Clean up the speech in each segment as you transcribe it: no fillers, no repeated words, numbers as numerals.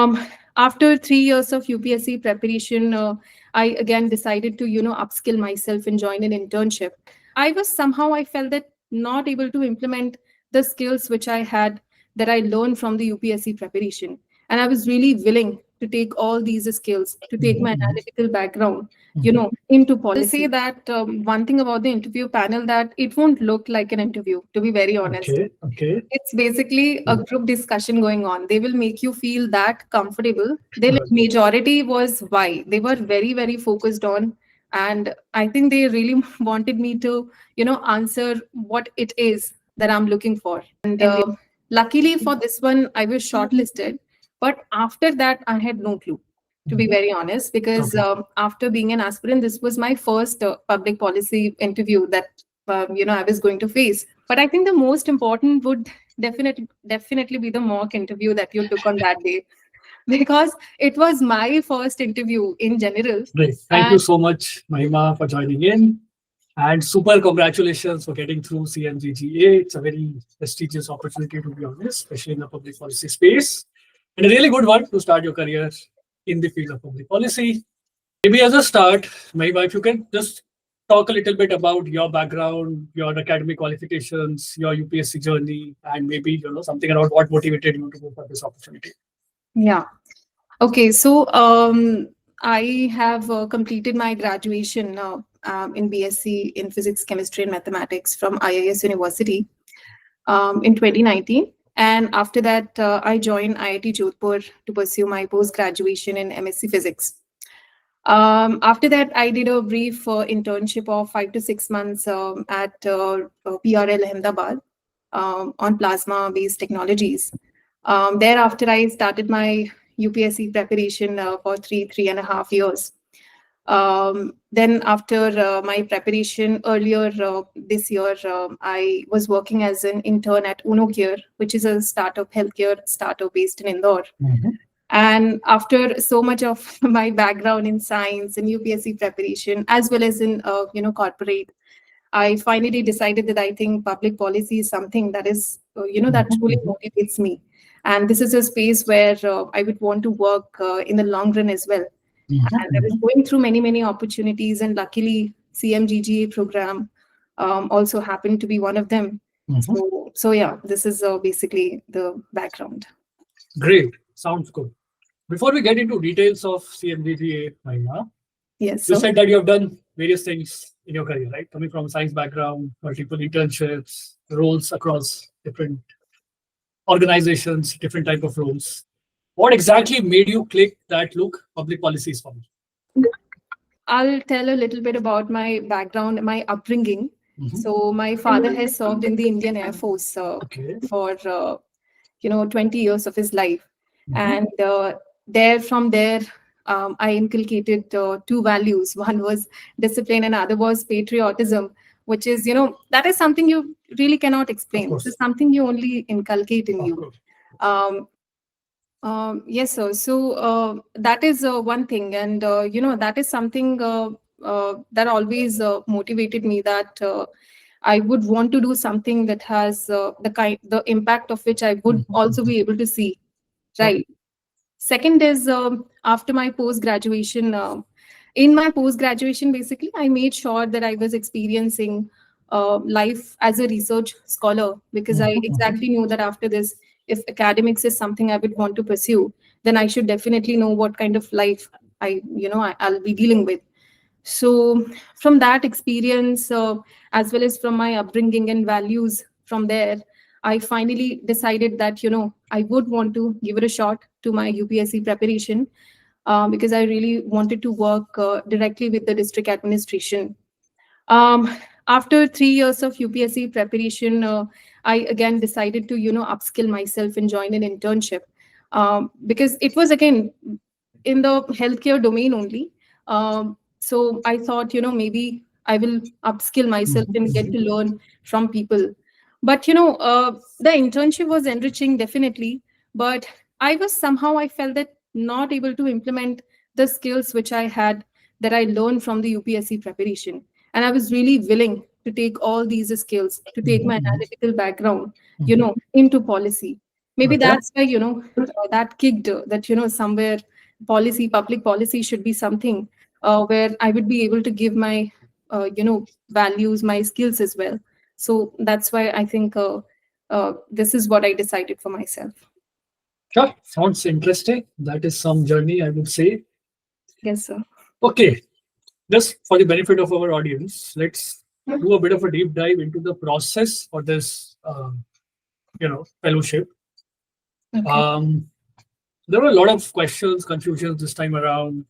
Um, After 3 years of UPSC preparation, I again decided to, upskill myself and join an internship. I felt that not able to implement the skills which I had that I learned from the UPSC preparation. And I was really willing to take all these skills, to take my analytical background, into policy. I'll say that one thing about the interview panel that it won't look like an interview, to be very honest. Okay. It's basically a group discussion going on. They will make you feel that comfortable. The majority was why. They were very, very focused on, and I think they really wanted me to, answer what it is that I'm looking for. And luckily for this one, I was shortlisted. But after that, I had no clue, to be very honest, because after being an aspirant, this was my first public policy interview that I was going to face. But I think the most important would definitely be the mock interview that you took on that day, because it was my first interview in general. Great. Thank you so much, Mahima, for joining in. And super congratulations for getting through CMGGA. It's a very prestigious opportunity, to be honest, especially in the public policy space. And a really good one to start your career in the field of public policy. Maybe as a start, Mahima, if you can just talk a little bit about your background, your academic qualifications, your UPSC journey, and maybe something about what motivated you to go for this opportunity. Yeah. Okay. So I have completed my graduation in BSc in Physics, Chemistry, and Mathematics from IIS University in 2019. And after that, I joined IIT Jodhpur to pursue my post-graduation in MSc Physics. After that, I did a brief internship of 5 to 6 months at PRL Ahmedabad on plasma-based technologies. Thereafter, I started my UPSC preparation for 3.5 years. Then after my preparation earlier this year, I was working as an intern at UnoCare, which is a healthcare startup based in Indore. And after so much of my background in science and UPSC preparation, as well as in corporate, I finally decided that I think public policy is something that is that truly motivates me, and this is a space where I would want to work in the long run as well. And I was going through many opportunities, and luckily CMGGA program also happened to be one of them. So yeah, this is basically the background. Great, sounds good. Before we get into details of CMGGA, Mahima, yes, you said that you have done various things in your career, right? Coming from a science background, multiple internships, roles across different organizations, different type of roles. What exactly made you click that look, public policy is for me? I'll tell a little bit about my background, my upbringing. So my father has served in the Indian Air Force for 20 years of his life, and from there I inculcated two values. One was discipline, and other was patriotism, which is that is something you really cannot explain. This is something you only inculcate in you. Yes, sir. So that is one thing, and that is something that always motivated me, that I would want to do something that has the impact of which I would also be able to see. Right. Second is after my post graduation. In my post graduation, basically, I made sure that I was experiencing life as a research scholar, because I exactly knew that after this, if academics is something I would want to pursue, then I should definitely know what kind of life I'll be dealing with. So from that experience, as well as from my upbringing and values from there, I finally decided that I would want to give it a shot to my UPSC preparation, because I really wanted to work directly with the district administration. After 3 years of UPSC preparation, I again decided to upskill myself and join an internship, because it was again in the healthcare domain only. So I thought maybe I will upskill myself and get to learn from people. But the internship was enriching, definitely, but I felt that not able to implement the skills which I had that I learned from the UPSC preparation. And I was really willing to take all these skills, to take my analytical background, into policy. Maybe Okay. that's why, that kicked, that, somewhere public policy should be something where I would be able to give my, values, my skills as well. So that's why I think this is what I decided for myself. Sure. Sounds interesting. That is some journey, I would say. Yes, sir. Okay. Just for the benefit of our audience, let's do a bit of a deep dive into the process for this, fellowship. Okay. There were a lot of questions, confusions this time around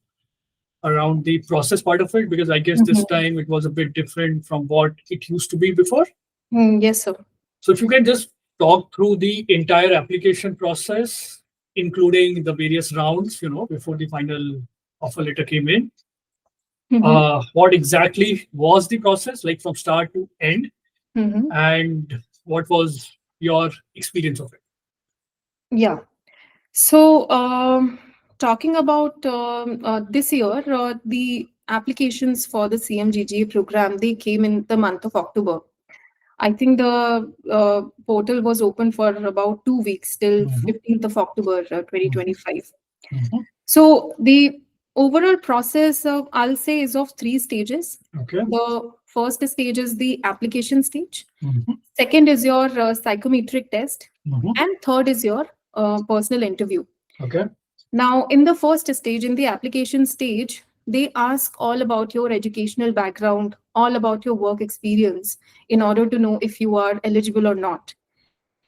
the process part of it, because I guess this time it was a bit different from what it used to be before. Yes, sir. So if you can just talk through the entire application process, including the various rounds, before the final offer letter came in. What exactly was the process like from start to end, and what was your experience of it? Yeah. So, talking about this year, the applications for the CMGGA program, they came in the month of October. I think the portal was open for about 2 weeks till 15th of October 2025. So the overall process, I'll say, is of 3 stages. Okay. The first stage is the application stage. Second is your psychometric test. And third is your personal interview. Okay. Now, in the first stage, in the application stage, they ask all about your educational background, all about your work experience in order to know if you are eligible or not.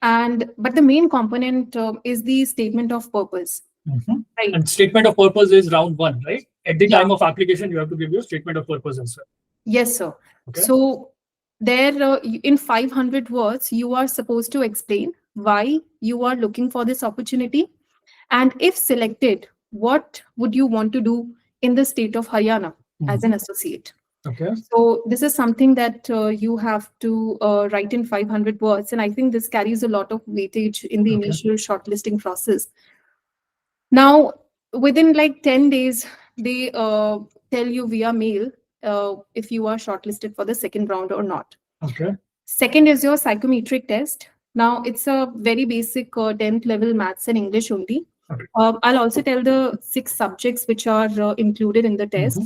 But the main component is the statement of purpose. Right. And statement of purpose is round 1, right? At the Yeah. time of application, you have to give your statement of purpose as well. Yes, sir. Okay. So there, in 500 words, you are supposed to explain why you are looking for this opportunity, and if selected, what would you want to do in the state of Haryana as an associate. Okay. So this is something that you have to write in 500 words, and I think this carries a lot of weightage in the initial shortlisting process. Now, within like 10 days, they tell you via mail if you are shortlisted for the second round or not. Okay. Second is your psychometric test. Now, it's a very basic 10th level maths and English only. Okay. I'll also tell the 6 subjects which are included in the test.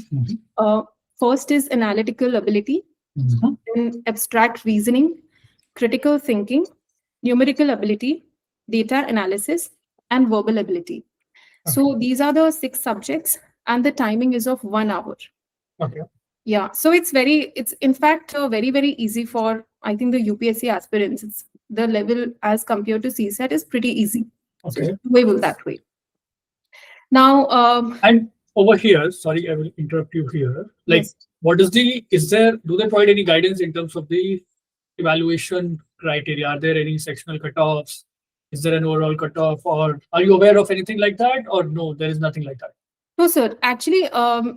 First is analytical ability, then abstract reasoning, critical thinking, numerical ability, data analysis, and verbal ability. So these are the 6 subjects, and the timing is of 1 hour. Okay. Yeah, so it's in fact very, very easy for, I think, the UPSC aspirants. It's the level as compared to CSAT is pretty easy. Okay. So doable that way. Now, and over here, sorry, I will interrupt you here. Like, yes. do they provide any guidance in terms of the evaluation criteria? Are there any sectional cutoffs? Is there an overall cutoff, or are you aware of anything like that, or no, there is nothing like that? No, sir. Actually,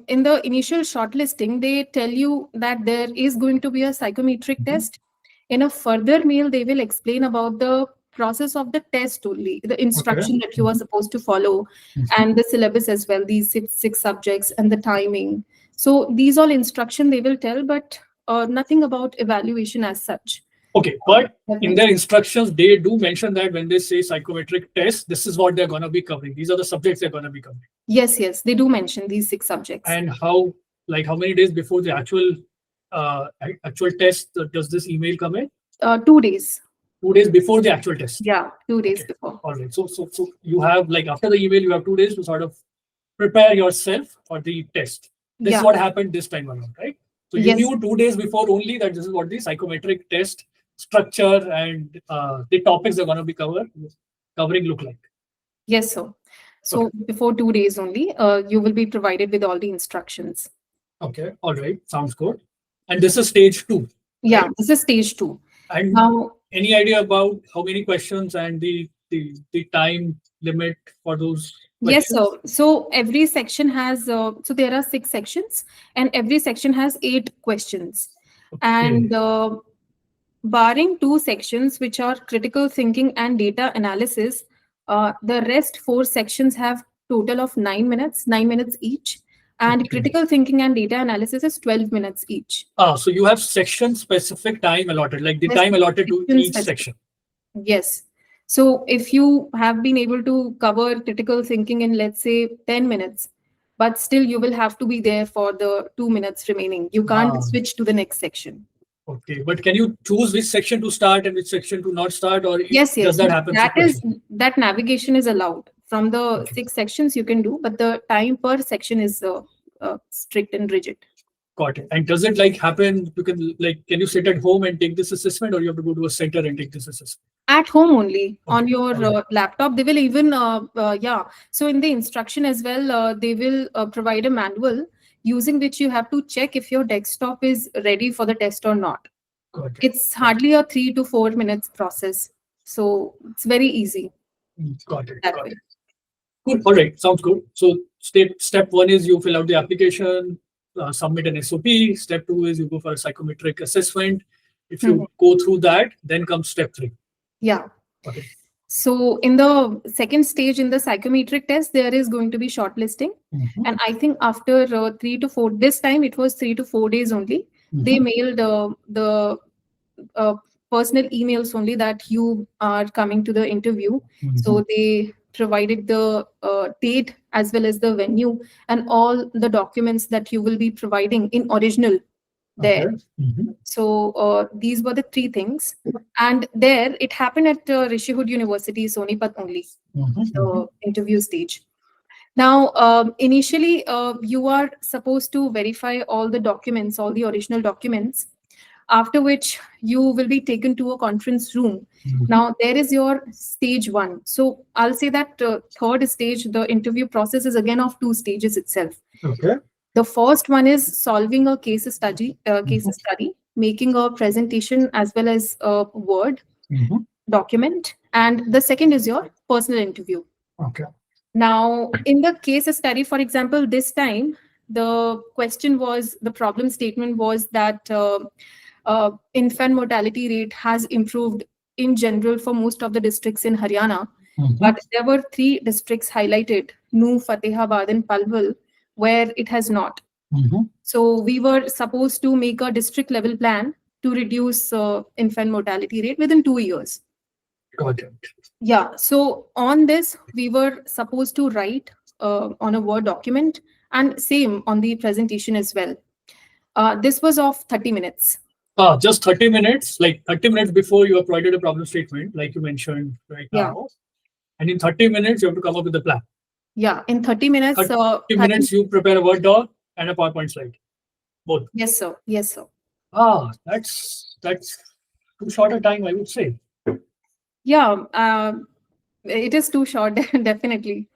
in the initial shortlisting, they tell you that there is going to be a psychometric test. In a further mail, they will explain about the process of the test only, the instruction that you are supposed to follow, and the syllabus as well, these six subjects and the timing. So these all instruction they will tell, but nothing about evaluation as such. Okay, but in their instructions, they do mention that when they say psychometric test, this is what they're going to be covering. These are the subjects they're going to be covering. Yes, they do mention these 6 subjects. And how many days before the actual test does this email come in? 2 days. 2 days before the actual test. Yeah, 2 days before. All right. So you have, like, after the email, you have 2 days to sort of prepare yourself for the test. This is what happened this time around, right? So you knew 2 days before only that this is what the psychometric test structure and the topics they're going to be covering look like. Yes, sir. So before 2 days only, you will be provided with all the instructions. Okay. All right. Sounds good. And this is stage 2. Yeah, right? this is stage 2. And now, any idea about how many questions and the time limit for those questions? Yes, sir. So every section has, so there are 6 sections, and every section has 8 questions. Okay. And barring 2 sections, which are critical thinking and data analysis, the rest 4 sections have total of 9 minutes each. And critical thinking and data analysis is 12 minutes each. So you have section specific time allotted, like the time allotted to each section. Yes. So if you have been able to cover critical thinking in, let's say, 10 minutes, but still you will have to be there for the 2 minutes remaining. You can't Ah, switch to the next section. okay. But can you choose which section to start and which section to not start, or Yes, does yes. that happen sequentially? That navigation is allowed. From the Okay. 6 sections you can do, but the time per section is strict and rigid. Got it. And does it like happen? You can like, can you sit at home and take this assessment, or you have to go to a center and take this assessment? At home only on Okay. your All right. laptop. They will even, yeah. So in the instruction as well, they will provide a manual using which you have to check if your desktop is ready for the test or not. Got it. It's Got it. hardly a 3 to 4 minutes process. So it's very easy Got it. that Got way. it. Good. All right. Sounds good. So step one is you fill out the application, submit an SOP. Step two is you go for a psychometric assessment. If Mhm. you go through that, then comes step three. Yeah. Okay. So in the second stage in the psychometric test, there is going to be shortlisting. Mhm. And I think after 3 to 4, this time it was 3 to 4 days only. They Mhm. mailed the personal emails only that you are coming to the interview. Mhm. So they provided the date as well as the venue and all the documents that you will be providing in original there. Okay. Mhm. So these were the three things. And there it happened at Rishihud University, Sonipat only, Mhm. the interview stage. Now, initially, you are supposed to verify all the documents, all the original documents, after which you will be taken to a conference room. Mhm. Now, there is your stage one. So I'll say that third stage, the interview process is again of 2 stages itself. Okay. The first one is solving a case Mhm. study, making a presentation as well as a Word Mhm. document, and the second is your personal interview. Okay. Now, in the case study, for example, this time the problem statement was that infant mortality rate has improved in general for most of the districts in Haryana, Mhm. but there were 3 districts highlighted: Nu, Fatehabad, and Palwal, where it has not. Mhm. So we were supposed to make a district level plan to reduce infant mortality rate within 2 years. Got it. Yeah. So on this, we were supposed to write on a Word document, and same on the presentation as well. This was of 30 minutes. Just 30 minutes, like 30 minutes before you have provided a problem statement, like you mentioned right Yeah. now. And in 30 minutes, you have to come up with a plan. Yeah. In 30 minutes, 30 minutes, you prepare a Word doc and a PowerPoint slide. Both. Yes, sir. Yes, sir. That's too short a time, I would say. Yeah. It is too short, definitely.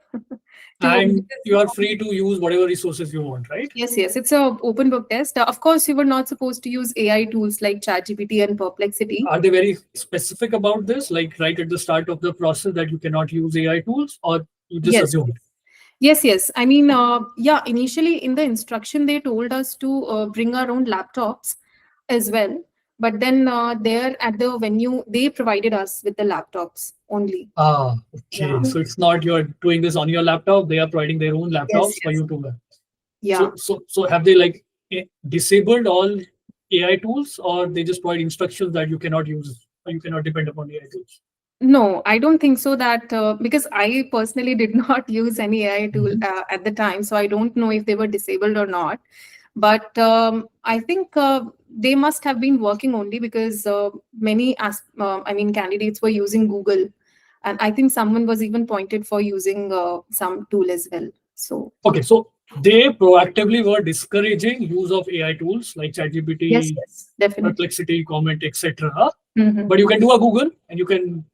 And you Because are free to use whatever resources you want, right? yes, yes, it's a open book test. Of course, you were not supposed to use AI tools like ChatGPT and Perplexity. Are they very specific about this, like right at the start of the process that you cannot use AI tools, or you just Yes, assumed? yes, yes. I mean, yeah, initially in the instruction, they told us to bring our own laptops as well. But then there at the venue, they provided us with the laptops only. Okay. Yeah. So it's not you're doing this on your laptop, they are providing their own Yes, laptops for yes. you to learn. Yeah. So have they like disabled all AI tools, or they just provide instructions that you cannot use or you cannot depend upon AI tools? No, I don't think so that because I personally did not use any AI tool Mhm. at the time, so I don't know if they were disabled or not. But I think they must have been working only because I mean, candidates were using Google, and I think someone was even pointed for using some tool as well. So Okay, so they proactively were discouraging use of AI tools like yes, ChatGPT, yes, definitely. Perplexity, Comment, etc. Mhm. But you can do a Google and you can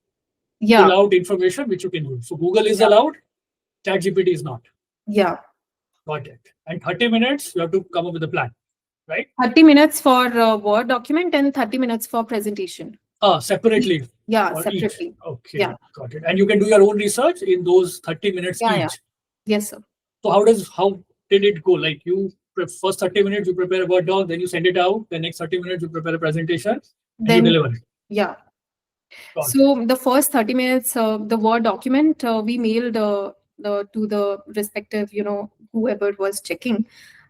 Yeah, pull out information which you can use. So Google is yeah, allowed, ChatGPT is not. yeah. Got it. And 30 minutes, you have to come up with a plan, right? 30 minutes for Word document and 30 minutes for presentation. Separately Yeah, for each. separately. Okay, Yeah, got it. And you can do your own research in those 30 minutes yeah, yeah. each. Yes, sir. So how did it go? Like first 30 minutes you prepare a Word doc, then you send it out. The next 30 minutes you prepare a presentation and you Then, deliver it. yeah. Got it. So the first 30 minutes, the Word document, we mailed to the respective, whoever was checking.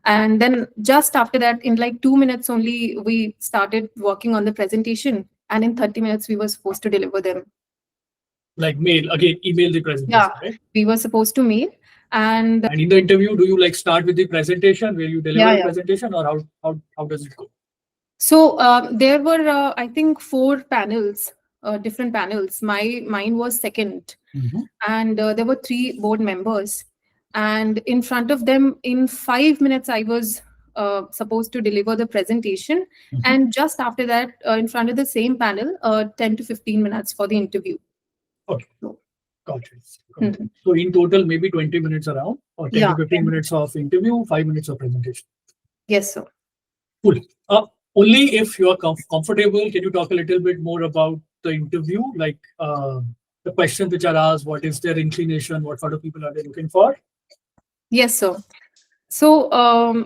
And then just after that, in like 2 minutes only, we started working on the presentation. And in 30 minutes, we were supposed to deliver them. Like mail again, email the presentation, Yeah, right? we were supposed to mail, and And in the interview, do you like start with the presentation where you deliver yeah, the yeah. presentation, or how does it go? So there were, I think, four panels, different panels. Mine was second, and there were three board members. And in front of them, in 5 minutes, I was supposed to deliver the presentation. And just after that, in front of the same panel, 10 to 15 minutes for the interview. Okay, So, got it. Got it. mhm. So in total, maybe 20 minutes around, or 10 Yeah, to 15 minutes of interview, 5 minutes of presentation. yes, sir. Cool. Only if you are comfortable, can you talk a little bit more about the interview, like the questions which are asked, what is their inclination, what sort of people are they looking for? Yes, sir. So,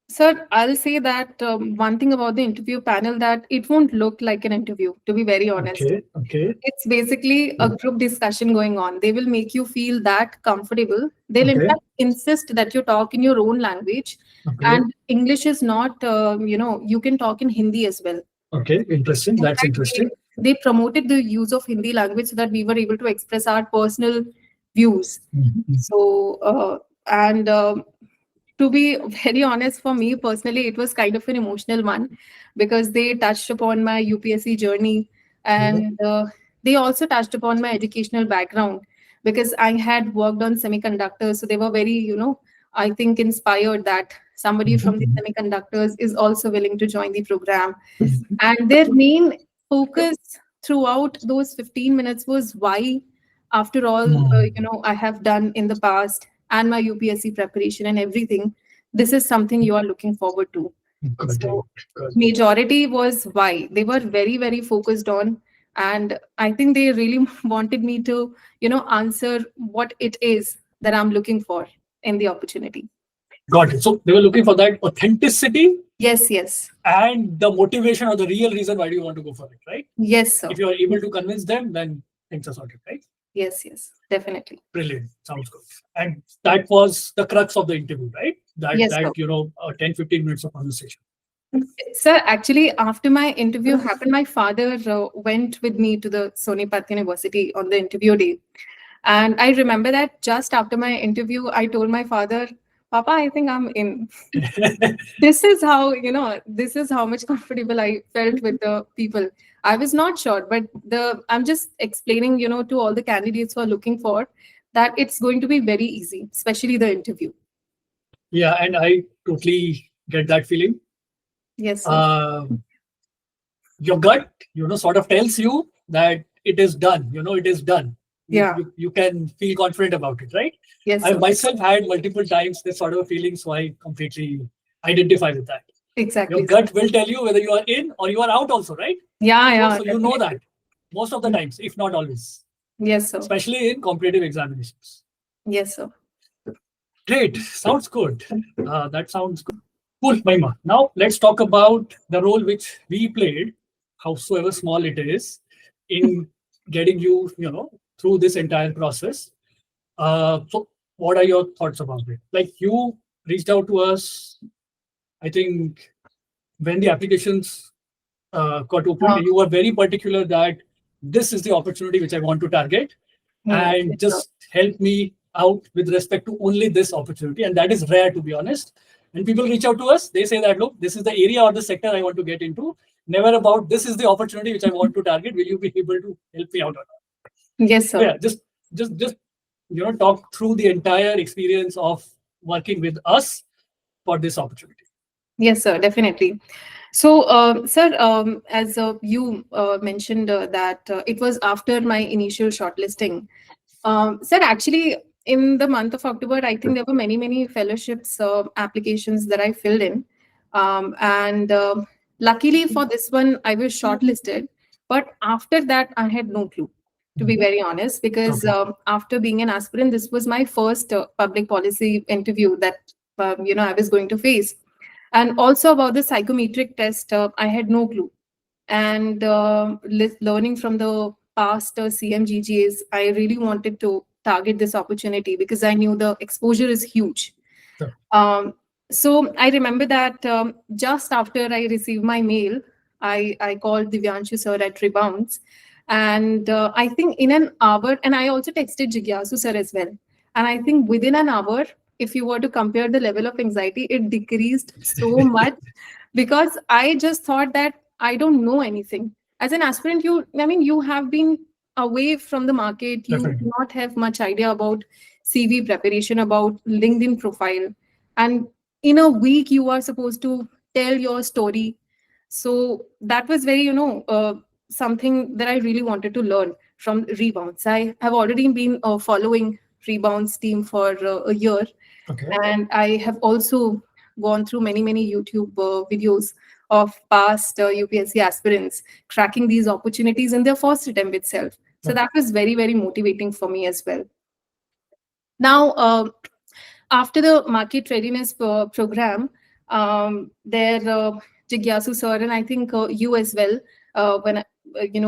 sir, I'll say that one thing about the interview panel, that it won't look like an interview, to be very honest. Okay, okay, It's basically a group discussion going on. They will make you feel that comfortable. They'll in okay, fact insist that you talk in your own language, okay, and English is not, you can talk in Hindi as well. okay. Interesting. In That's fact, interesting. they promoted the use of Hindi language so that we were able to express our personal views. So, and to be very honest, for me personally, it was kind of an emotional one, because they touched upon my UPSC journey, and they also touched upon my educational background, because I had worked on semiconductors. So they were very, I think, inspired that somebody from the semiconductors is also willing to join the program. And their main focus throughout those 15 minutes was why, after all, I have done in the past, and my UPSC preparation and everything, this is something you are looking forward to. Got it. So Got it. majority was why. They were very, very focused on, and I think they really wanted me to, answer what it is that I'm looking for in the opportunity. Got it. So they were looking for that authenticity Yes, yes. and the motivation or the real reason why do you want to go for it, right? Yes, sir. If you are able to convince them, then things are sorted, right? Yes, yes. Definitely. Brilliant. Sounds good. And that was the crux of the interview, right? Yes, sir. 10, 15 minutes of conversation. Sir, actually, after my interview happened, my father went with me to the Sonipat University on the interview day. And I remember that just after my interview, I told my father, Papa, I think I'm in. This is how, this is how much comfortable I felt with the people. I was not sure, but I'm just explaining, to all the candidates who are looking for, that it's going to be very easy, especially the interview. Yeah, and I totally get that feeling. Yes, sir. Your gut, sort of tells you that it is done. It is done. Yeah. You can feel confident about it, right? Yes, I sir. myself had multiple times this sort of a feeling, so I completely identify with that. Exactly. Your gut will tell you whether you are in or you are out also, right? Yeah, yeah. So you know that most of the times, if not always, Yes, sir. especially in competitive examinations. Yes, sir. Great. Sounds good. That sounds good. Cool, Mahima. Now let's talk about the role which we played, howsoever small it is, in getting you, through this entire process. So what are your thoughts about it? Like you reached out to us, I think, when the applications got opened, you were very particular that this is the opportunity which I want to target, and just help me out with respect to only this opportunity. And that is rare, to be honest. When people reach out to us, they say that, look, this is the area or the sector I want to get into. Never about this is the opportunity which I want to target. Will you be able to help me out or not? Yes, sir. So yeah, just talk through the entire experience of working with us for this opportunity. Yes, sir, definitely. So, sir, as you mentioned that it was after my initial shortlisting. Sir, actually, in the month of October, I think there were many, many fellowships applications that I filled in. And luckily for this one, I was shortlisted. But after that, I had no clue, to be very honest, because after being an aspirant, this was my first public policy interview that, I was going to face. And also about the psychometric test, I had no clue. And learning from the past CMGGAs, I really wanted to target this opportunity because I knew the exposure is huge. Sure. So I remember that just after I received my mail, I called Divyanshu sir at Rebounce, And I think in an hour, and I also texted Jigyasu sir as well. And I think within an hour, if you were to compare the level of anxiety, it decreased so much, because I just thought that I don't know anything. As an aspirant, I mean, you have been away from the market. You Definitely. do not have much idea about CV preparation, about LinkedIn profile. And in a week, you are supposed to tell your story. So that was very, something that I really wanted to learn from Rebounce. I have already been following Rebounce team for a year, Okay. and I have also gone through many YouTube videos of past UPSC aspirants cracking these opportunities in their first attempt itself. So Okay. that was very motivating for me as well. Now, after the market readiness program, there Jigyasu sir, and I think you as well, when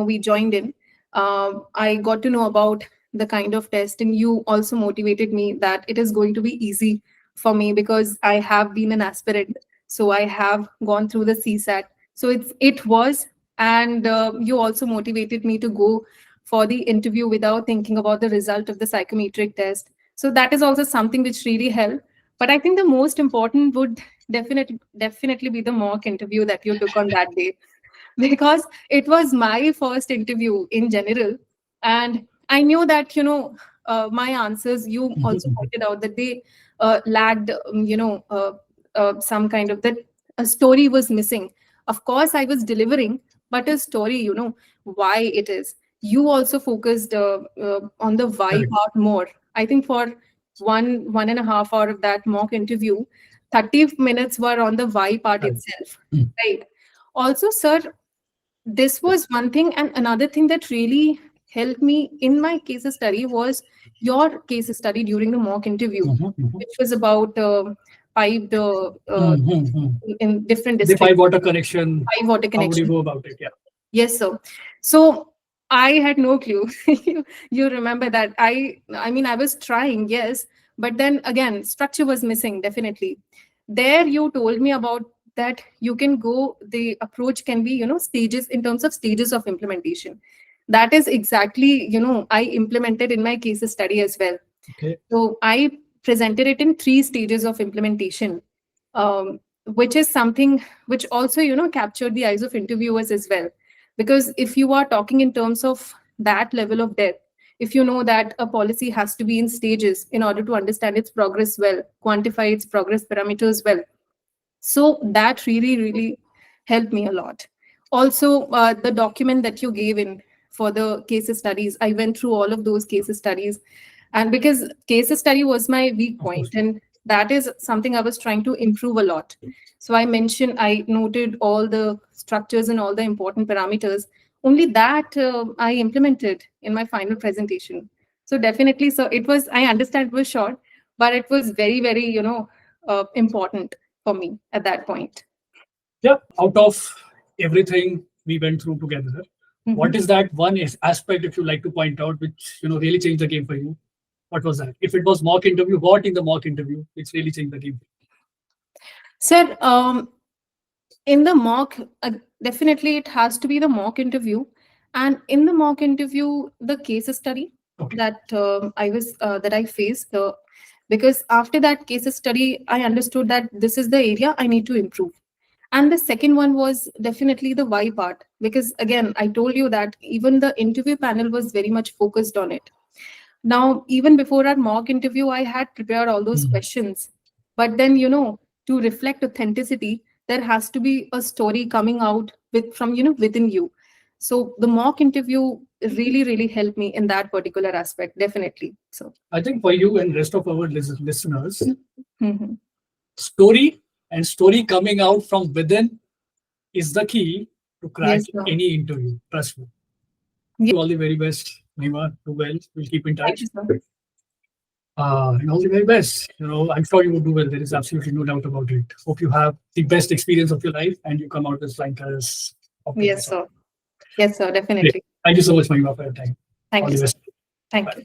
we joined in, I got to know about the kind of test, and you also motivated me that it is going to be easy for me because I have been an aspirant, so I have gone through the CSAT. So it was, and you also motivated me to go for the interview without thinking about the result of the psychometric test. So that is also something which really helped. But I think the most important would definitely be the mock interview that you took on that day, because it was my first interview in general, and I knew that my answers, you also pointed out that they lacked some kind of that a story was missing. Of course I was delivering, but a story, why it is. You also focused on the why Correct. part more. I think for 1.5 hour of that mock interview, 30 minutes were on the why part Correct. itself, Mm. right? Also, sir, this was one thing, and another thing that really helped me in my case study was your case study during the mock interview, which was about piped in different The districts, pipe water connection. pipe water How would you connection. go about it? Yeah. Yes, sir. So I had no clue. You remember that? I mean, I was trying, yes, but then again, structure was missing, definitely. There you told me about that you can go, the approach can be, stages, in terms of stages of implementation. That is exactly, I implemented in my case study as well. Okay. So I presented it in 3 stages of implementation, which is something which also, captured the eyes of interviewers as well. Because if you are talking in terms of that level of depth, if you know that a policy has to be in stages in order to understand its progress well, quantify its progress parameters well. So that really helped me a lot. Also, the document that you gave in for the case studies, I went through all of those case studies, and because case study was my weak Of course. point, and that is something I was trying to improve a lot. So I noted all the structures and all the important parameters. Only that I implemented in my final presentation. So definitely, so it was, I understand it was short, but it was very important for me at that point. Yeah. Out of everything we went through together, what Mhm. is that one aspect, if you like to point out, which really changed the game for you? What was that? If it was mock interview, what in the mock interview which really changed the game? Sir, in the mock, definitely it has to be the mock interview, and in the mock interview, the case study Okay. that that I faced. Because after that case study, I understood that this is the area I need to improve. And the second one was definitely the why part, because again, I told you that even the interview panel was very much focused on it. Now, even before our mock interview, I had prepared all those Mhm. questions. But then, to reflect authenticity, there has to be a story coming out from, within you. So the mock interview really helped me in that particular aspect, definitely. So, I think for you and rest of our listeners, mhm. story and story coming out from within is the key to crack Yes, sir. any interview. Trust me. Yeah, You all the very best, Mahima. Do well. We'll keep in thank touch. you, sir. And all the very best. I'm sure you will do well. There is absolutely no doubt about it. Hope you have the best experience of your life and you come out with flying colors of Yes, this. sir. Yes, sir, Great. definitely. Thank you so much, Mahima, for your time. All Thank you, the sir. best. Thank Bye. you.